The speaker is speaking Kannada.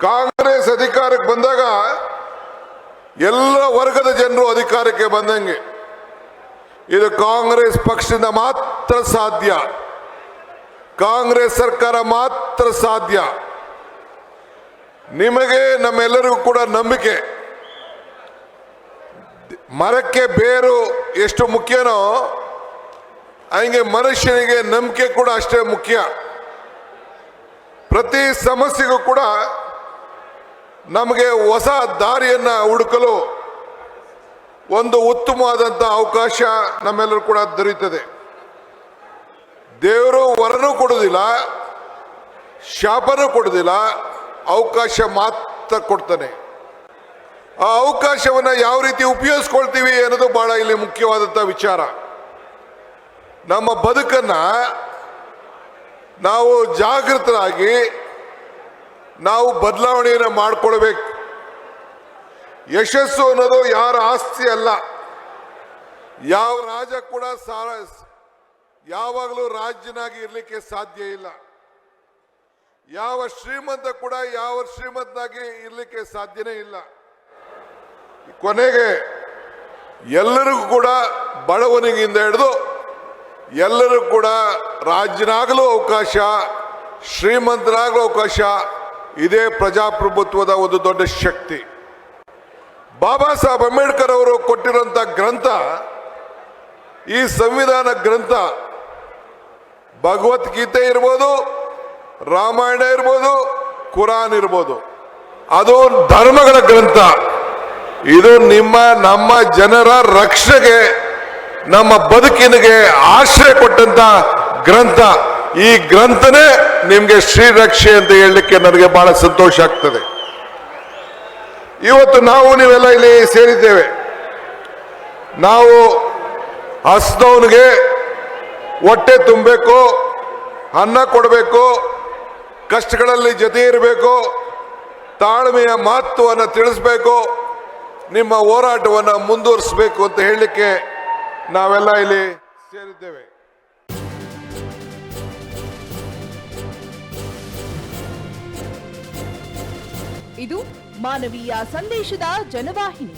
ಕಾಂಗ್ರೆಸ್ ಅಧಿಕಾರಕ್ಕೆ ಬಂದಾಗ ಎಲ್ಲ ವರ್ಗದ ಜನರು ಅಧಿಕಾರಕ್ಕೆ ಬಂದಂಗೆ. ಇದು ಕಾಂಗ್ರೆಸ್ ಪಕ್ಷದಿಂದ ಮಾತ್ರ ಸಾಧ್ಯ, ಕಾಂಗ್ರೆಸ್ ಸರ್ಕಾರ ಮಾತ್ರ ಸಾಧ್ಯ. ನಿಮಗೆ ನಮ್ಮೆಲ್ಲರಿಗೂ ಕೂಡ ನಂಬಿಕೆ, ಮರಕ್ಕೆ ಬೇರು ಎಷ್ಟು ಮುಖ್ಯನೋ ಹಂಗೆ ಮನುಷ್ಯನಿಗೆ ನಂಬಿಕೆ ಕೂಡ ಅಷ್ಟೇ ಮುಖ್ಯ. ಪ್ರತಿ ಸಮಸ್ಯೆಗೂ ಕೂಡ ನಮಗೆ ಹೊಸ ದಾರಿಯನ್ನ ಹುಡುಕಲು ಒಂದು ಉತ್ತಮವಾದಂಥ ಅವಕಾಶ ನಮ್ಮೆಲ್ಲರೂ ಕೂಡ ದೊರೆಯುತ್ತದೆ. ದೇವರು ವರನೂ ಕೊಡುವುದಿಲ್ಲ, ಶಾಪನೂ ಕೊಡುವುದಿಲ್ಲ, ಅವಕಾಶ ಮಾತ್ರ ಕೊಡ್ತಾನೆ. ಆ ಅವಕಾಶವನ್ನು ಯಾವ ರೀತಿ ಉಪಯೋಗಿಸ್ಕೊಳ್ತೀವಿ ಅನ್ನೋದು ಬಹಳ ಇಲ್ಲಿ ಮುಖ್ಯವಾದಂಥ ವಿಚಾರ. ನಮ್ಮ ಬದುಕನ್ನ ನಾವು ಜಾಗೃತರಾಗಿ ನಾವು ಬದಲಾವಣೆಯನ್ನು ಮಾಡಿಕೊಳ್ಬೇಕು. ಯಶಸ್ಸು ಅನ್ನೋದು ಯಾರ ಆಸ್ತಿ ಅಲ್ಲ. ಯಾವ ರಾಜ ಕೂಡ ಯಾವಾಗಲೂ ರಾಜ್ಯನಾಗಿ ಇರಲಿಕ್ಕೆ ಸಾಧ್ಯ ಇಲ್ಲ. ಯಾವ ಶ್ರೀಮಂತ ಕೂಡ ಯಾವ ಶ್ರೀಮಂತನಾಗಿ ಇರಲಿಕ್ಕೆ ಸಾಧ್ಯನೇ ಇಲ್ಲ. ಕೊನೆಗೆ ಎಲ್ಲರಿಗೂ ಕೂಡ ಬಡವನಿಗಿಂದ ಹಿಡಿದು ಎಲ್ಲರೂ ಕೂಡ ರಾಜ್ಯನಾಗಲು ಅವಕಾಶ, ಶ್ರೀಮಂತರಾಗಲು ಅವಕಾಶ. ಇದೇ ಪ್ರಜಾಪ್ರಭುತ್ವದ ಒಂದು ದೊಡ್ಡ ಶಕ್ತಿ. ಬಾಬಾ ಸಾಹೇಬ್ ಅಂಬೇಡ್ಕರ್ ಅವರು ಕೊಟ್ಟಿರುವಂಥ ಗ್ರಂಥ, ಈ ಸಂವಿಧಾನ ಗ್ರಂಥ, ಭಗವದ್ಗೀತೆ ಇರ್ಬೋದು, ರಾಮಾಯಣ ಇರ್ಬೋದು, ಕುರಾನ್ ಇರ್ಬೋದು, ಅದು ಧರ್ಮಗಳ ಗ್ರಂಥ. ಇದು ನಮ್ಮ ಜನರ ರಕ್ಷಣೆಗೆ, ನಮ್ಮ ಬದುಕಿನಿಗೆ ಆಶ್ರಯ ಕೊಟ್ಟಂತ ಗ್ರಂಥ. ಈ ಗ್ರಂಥನೇ ನಿಮ್ಗೆ ಶ್ರೀರಕ್ಷೆ ಅಂತ ಹೇಳಲಿಕ್ಕೆ ನನಗೆ ಬಹಳ ಸಂತೋಷ ಆಗ್ತದೆ. ಇವತ್ತು ನೀವೆಲ್ಲ ಇಲ್ಲಿ ಸೇರಿದ್ದೇವೆ. ನಾವು ಹಸಿದವನಿಗೆ ಹೊಟ್ಟೆ ತುಂಬಬೇಕು, ಅನ್ನ ಕೊಡಬೇಕು, ಕಷ್ಟಗಳಲ್ಲಿ ಜೊತೆ ಇರಬೇಕು, ತಾಳ್ಮೆಯ ಮಹತ್ವವನ್ನು ತಿಳಿಸ್ಬೇಕು, ನಿಮ್ಮ ಹೋರಾಟವನ್ನು ಮುಂದುವರಿಸಬೇಕು ಅಂತ ಹೇಳಲಿಕ್ಕೆ ನಾವೆಲ್ಲ ಇಲ್ಲಿ ಸೇರಿದ್ದೇವೆ. ಇದು ಮಾನವೀಯ ಸಂದೇಶದ ಜನವಾಹಿನಿ.